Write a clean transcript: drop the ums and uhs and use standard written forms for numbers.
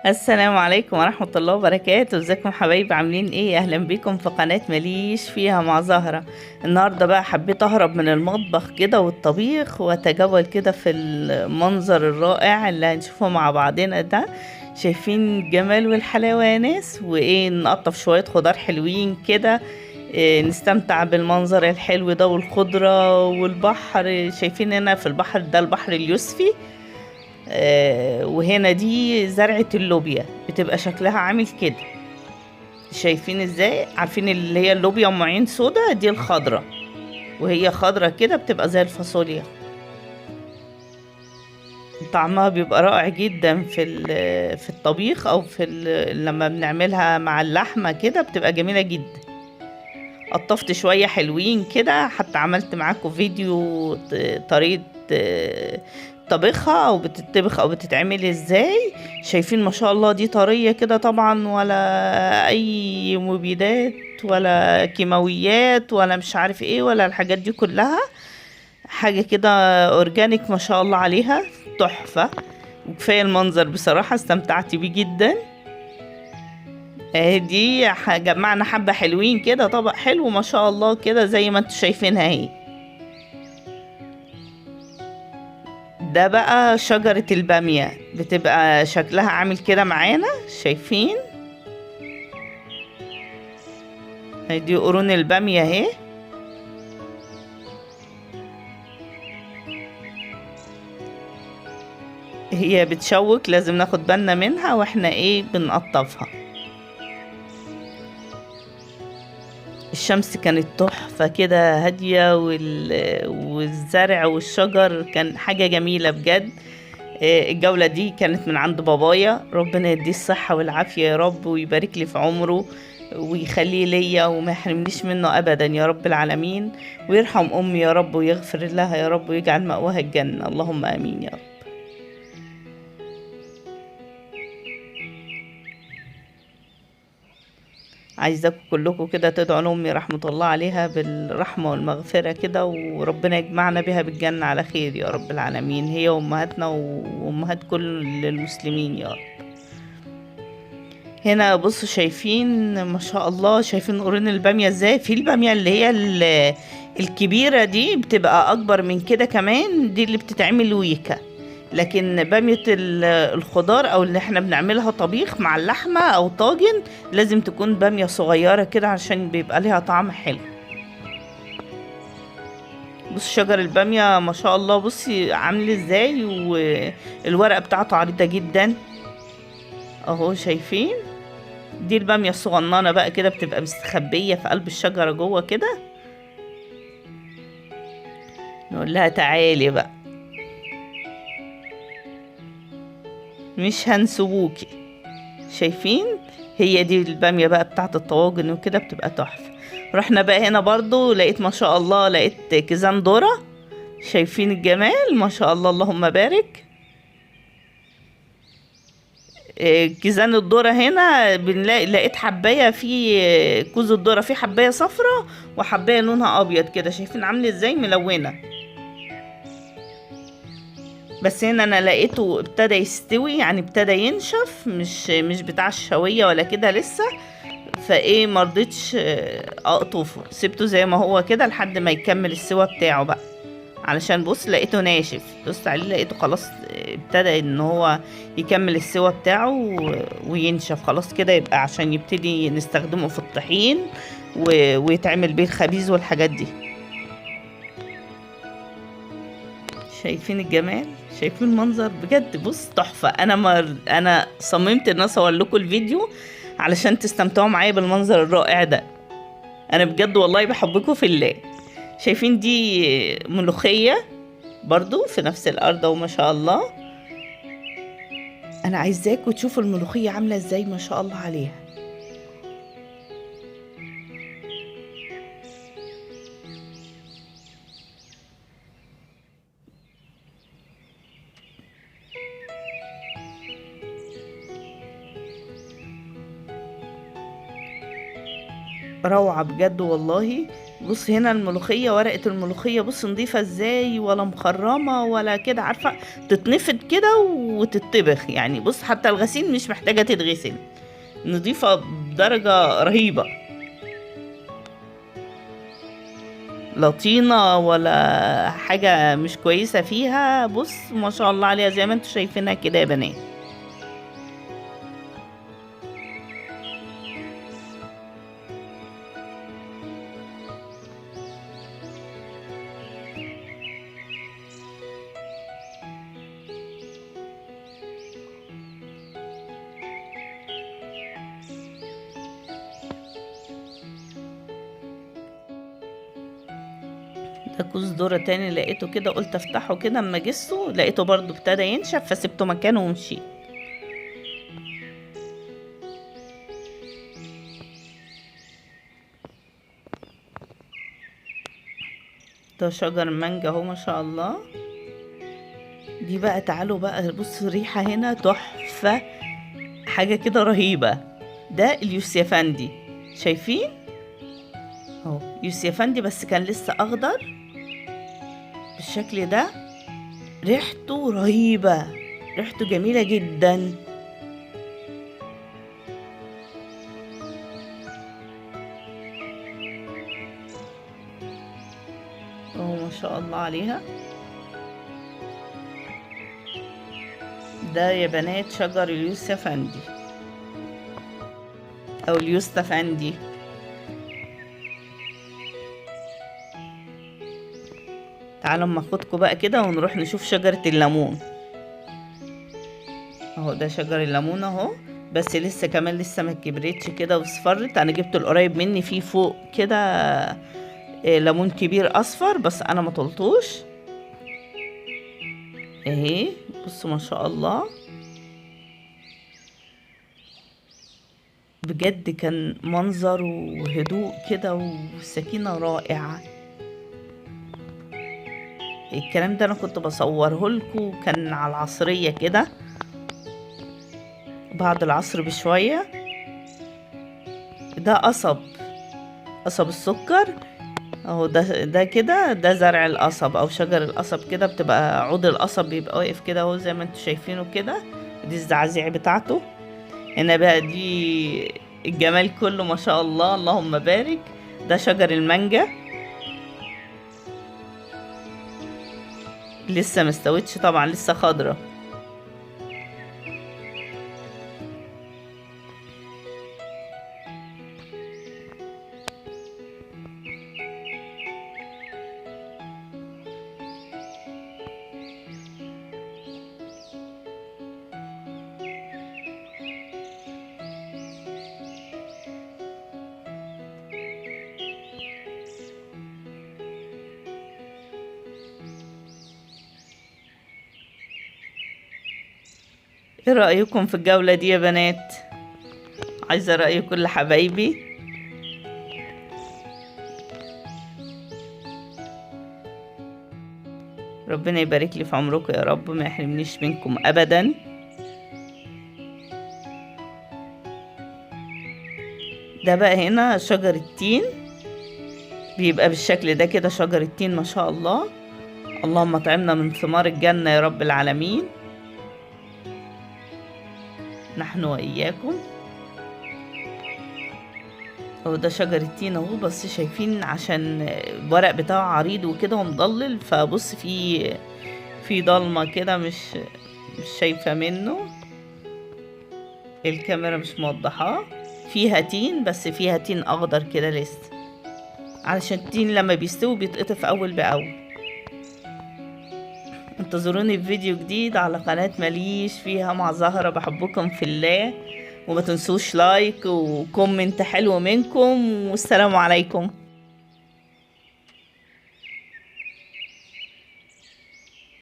السلام عليكم ورحمة الله وبركاته. ازيكم حبايبي؟ عاملين ايه؟ اهلا بيكم في قناة ماليش فيها مع زهرة. النهاردة بقى حبيت اهرب من المطبخ كده والطبيخ واتجول كده في المنظر الرائع اللي هنشوفه مع بعضنا ده. شايفين الجمال والحلاوة يا ناس؟ وايه، نقطف شوية خضار حلوين كده. إيه، نستمتع بالمنظر الحلو ده والخضرة والبحر. شايفين هنا في البحر ده البحر اليوسفي. وهنا دي زرعة اللوبيا بتبقى شكلها عامل كده. شايفين ازاي؟ عارفين اللي هي اللوبيا ام عين سودا؟ دي الخضرة، وهي خضرة كده بتبقى زي الفاصوليا. طعمها بيبقى رائع جدا في الطبيخ او لما بنعملها مع اللحمة كده بتبقى جميلة جدا. قطفت شوية حلوين كده، حتى عملت معاكم فيديو طريقة طبخها او بتطبخ او بتتعمل ازاي. شايفين ما شاء الله دي طرية كده طبعا، ولا اي مبيدات ولا كيماويات ولا مش عارف ايه ولا الحاجات دي كلها. حاجة كده اورجانيك ما شاء الله عليها، تحفة. وكفاية المنظر بصراحة، استمتعت بيه جدا. دي جمعنا حبة حلوين كده، طبق حلو ما شاء الله كده زي ما انتوا شايفينها اهي. ده بقى شجرة البامية، بتبقى شكلها عامل كده معانا. شايفين؟ دي قرون البامية اهي. هي بتشوك، لازم ناخد بالنا منها واحنا ايه بنقطفها. الشمس كانت تحفة كده هادية، والزرع والشجر كان حاجة جميلة بجد. الجولة دي كانت من عند بابايا، ربنا يديه الصحة والعافية يا رب، ويبارك لي في عمره ويخليه ليا وما يحرمنيش منه أبدا يا رب العالمين. ويرحم أمي يا رب ويغفر لها يا رب ويجعل مأواها الجنة، اللهم آمين يا رب. عايزاكم كلكم كده تدعوا لأمي رحمة الله عليها بالرحمة والمغفرة كده، وربنا يجمعنا بها بالجنة على خير يا رب العالمين، هي وأمهاتنا وأمهات كل المسلمين يا رب. هنا بصوا، شايفين ما شاء الله؟ شايفين قرون البامية ازاي؟ في البامية اللي هي الكبيرة دي بتبقى أكبر من كده كمان، دي اللي بتتعمل ويكا. لكن بامية الخضار أو اللي احنا بنعملها طبيخ مع اللحمة أو طاجن، لازم تكون بامية صغيرة كده عشان بيبقى ليها طعم حلو. بص شجر البامية ما شاء الله، بصي عامل ازاي، والورقة بتاعته عريضة جدا اهو. شايفين؟ دي البامية الصغننة بقى كده، بتبقى مستخبية في قلب الشجرة جوه كده. نقول لها تعالي بقى، مش هنسووكي. شايفين؟ هي دي البامية بقى بتاعت الطواجن وكده، بتبقى تحفة. رحنا بقى هنا برضو، لقيت ما شاء الله لقيت كيزان ذرة. شايفين الجمال؟ ما شاء الله اللهم بارك. كيزان الذرة هنا بنلاقي، لقيت حباية في كوز الذرة، في حباية صفرة وحباية لونها أبيض كده. شايفين عامل ازاي؟ ملونة. بس هنا انا لقيته ابتدى يستوي، يعني ابتدى ينشف، مش بتاع الشوية ولا كده لسه. فايه مرضتش اقطفه، سبته زي ما هو كده لحد ما يكمل السوا بتاعه بقى. علشان بص لقيته ناشف، بص عليه لقيته خلاص ابتدى ان هو يكمل السوا بتاعه وينشف خلاص كده، يبقى عشان يبتدي نستخدمه في الطحين ويتعمل بيه الخبيز والحاجات دي. شايفين الجمال؟ شايفين المنظر؟ بجد بص تحفة. انا صممت ان اصور لكم الفيديو علشان تستمتعوا معايا بالمنظر الرائع ده. انا بجد والله بحبكم في الله. شايفين دي ملوخية برضو في نفس الارض، وما شاء الله. انا عايزاكم تشوفوا الملوخية عاملة ازاي ما شاء الله عليها. روعة بجد والله. بص هنا الملوخية، ورقة الملوخية بص نضيفة ازاي، ولا مخرمة ولا كده، عارفة تتنفد كده وتتطبخ يعني. بص حتى الغسيل مش محتاجة تتغسل، نضيفة بدرجة رهيبة، لا طينة ولا حاجة مش كويسة فيها. بص ما شاء الله عليها زي ما انتوا شايفينها كده يا بنات. ده كوز ذرة تاني لقيته كده، قلت افتحه كده، اما جسه لقيته برضو ابتدى ينشف فسبته مكانه ومشيت. ده شجر مانجا اهو ما شاء الله. دي بقى تعالوا بقى بصوا الريحة هنا تحفة، حاجة كده رهيبة. ده اليوسيفندي، شايفين اهو يوسيفندي بس كان لسه اخضر بالشكل ده. ريحته رهيبة، ريحته جميلة جدا. اهو ما شاء الله عليها. ده يا بنات شجر اليوسفندي او اليوستفندي. تعالوا اما اخدكم بقى كده ونروح نشوف شجرة الليمون. اهو ده شجر الليمون اهو، بس لسه كمان لسه ما كبرتش كده واصفرت. انا جبت القريب مني فيه فوق كده ليمون كبير اصفر، بس انا ما طلتوش اهي. بصوا ما شاء الله بجد كان منظر وهدوء كده وسكينة رائعة. الكلام ده انا كنت بصوره لكم كان على العصرية كده بعد العصر بشوية. ده قصب السكر اهو. ده كده ده زرع القصب او شجر القصب كده، بتبقى عود القصب بيبقى واقف كده اهو زي ما انتوا شايفينه كده. دي الزعازيع بتاعته. هنا بقى دي الجمال كله ما شاء الله اللهم بارك. ده شجر المانجا لسه مستوتش طبعا، لسه خضرة. ايه رأيكم في الجولة دي يا بنات؟ عايزة رأي كل حبايبي. ربنا يبارك لي في عمركم يا رب، ما يحرمنيش منكم ابدا. ده بقى هنا شجر التين، بيبقى بالشكل ده كده شجر التين ما شاء الله. اللهم اطعمنا من ثمار الجنة يا رب العالمين، نحن وإياكم. هو ده شجر التين اهو، بس شايفين عشان الورق بتاعه عريض وكده ومضلل، فبص في ضلمة كده مش شايفة منه، الكاميرا مش موضحاه. فيها تين بس فيها تين اخضر كده لسه، علشان التين لما بيستوي بيتقطف اول باول. انتظروني في فيديو جديد على قناة ماليش فيها مع زهرة. بحبكم في الله، وما تنسوش لايك وكومنت حلو منكم، والسلام عليكم.